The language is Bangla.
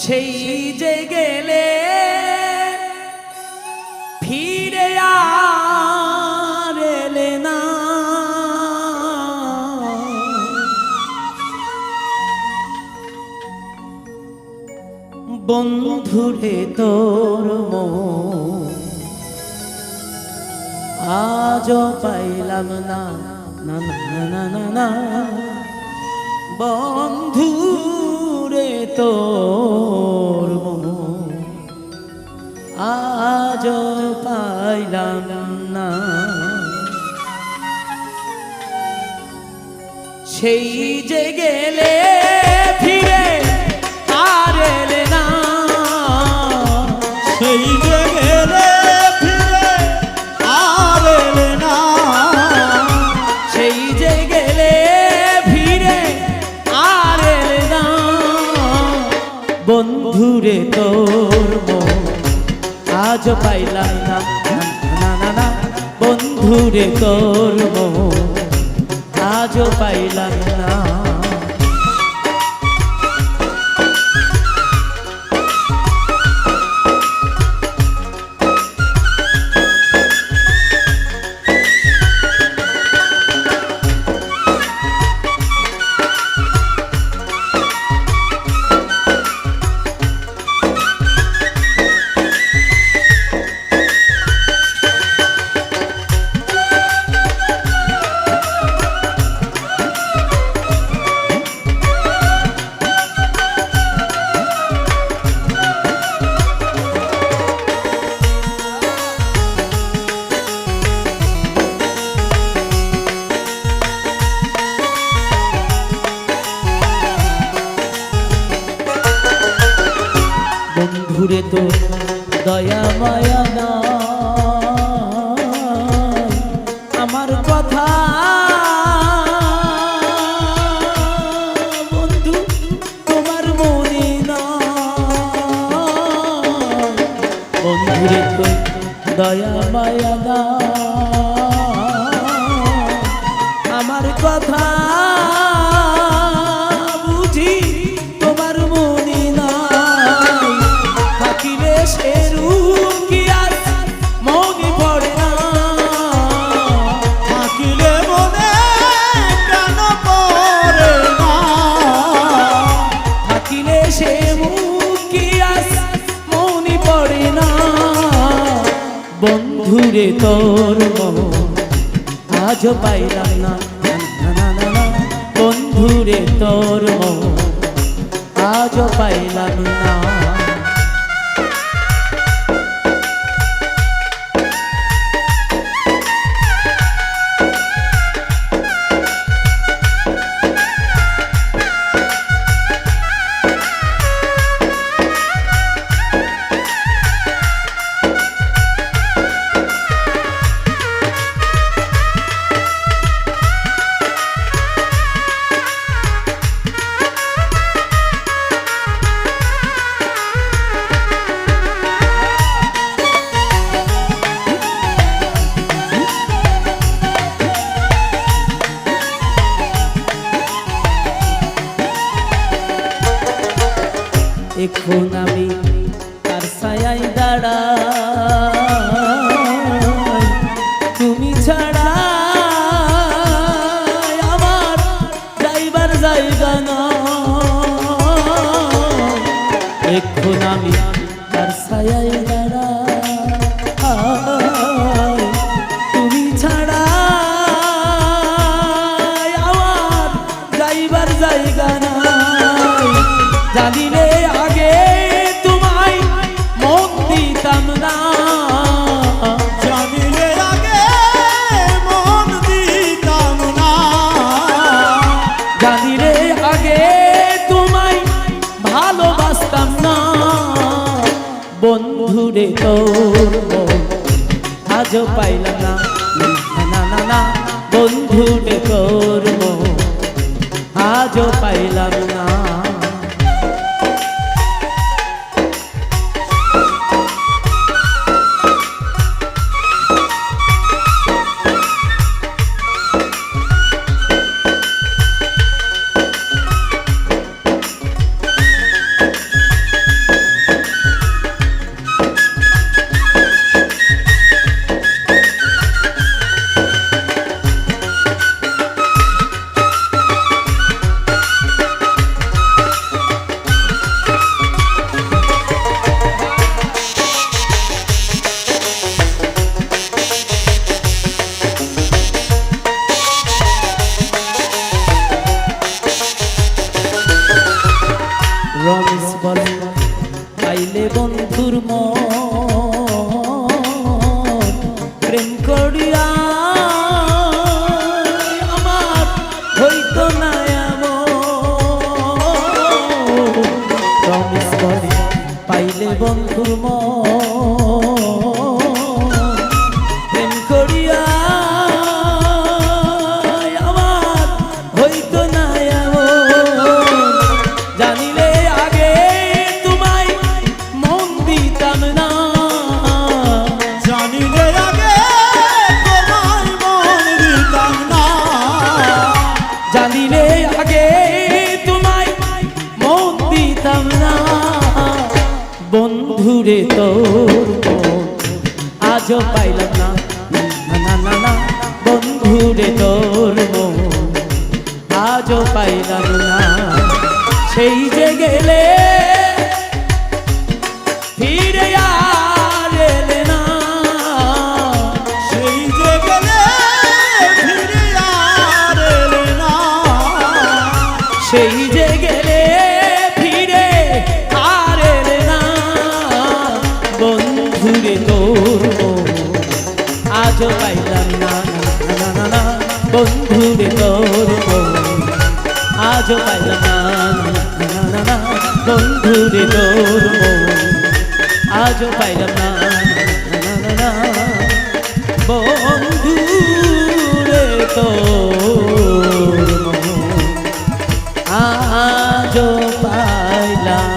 সেই যে গেলে ফিরে আর এলে না, বন্ধুরে তোর মন আজও পাইলাম না, না না না না না, বন্ধুরে তোর মন আজও পাইলাম না। সেই যে গেলে ফিরে আর এলে না, সেই যে গেলে ফিরে আর এলে না, সেই যে গেলে ফিরে আর এলে না, বন্ধুরে তোর মন আজ পাইলাম না, না না না, বন্ধুরে তোর মন আজ পাইলাম না। বন্ধুরে তো দয়া মায়া না, আমার কথা বন্ধু তোমার মনে না, বন্ধুরে তো দয়া মায়া না, আমার কথা বুঝি তোমার মনে না, থাকিলে সে রূপ কি আর মনে পড়ে না, থাকিলে মনে কেন পড়ে না, থাকিলে সে মুখ কি আর মনে পড়ে না, বন্ধুরে তোর মন আজ পাইলাম না, না না না না, বন্ধুরে তোর মন আজ পাইলাম না। এখন আমি তার ছায়ায় দাঁড়াই, তুমি ছাড়া আমার যাইবার জায়গা না, এখন আমি তার ছায়ায় দাঁড়াই, তুমি ছাড়া আমার যাইবার জায়গা নাই, জানিলে আগে তোমায় মন দিতাম না, জানিলে আগে মন দিতাম না, জানিলে আগে তোমায় ভালোবাসতাম না, বন্ধুরে তোর মন আজও পাইলাম না, না না না, বন্ধুরে তোর মন আজও পাইলাম না। বন্ধুর মন প্রেম করিয়া আমার হইতো না এমন প্রমিস করে পাইলে বন্ধুর মন প্রেম করিয়া আমার হইতো না এমন জানিলে আগে তোমায় মন দিতাম না জানিলে আগে তোমায় মন দিতাম না জানিলে আগে তোমায় মন দিতাম না বন্ধুরে তোর মন আজও পাইলাম না না না না না বন্ধুরে তোর মন আজও পাইলাম না সেই যে গেলে ফিরে আর এলে না সেই যে গেলে ফিরে আর এলে না সেই যে গেলে ফিরে আর এলে না বন্ধুরে তোর মন আজও পাইলাম না না না না বন্ধুরে তোর মন আজও পাইলাম না না না না বন্ধুরে তোর মন আজও পাইলাম না না না বন্ধুরে তোর মন আজও পাইলাম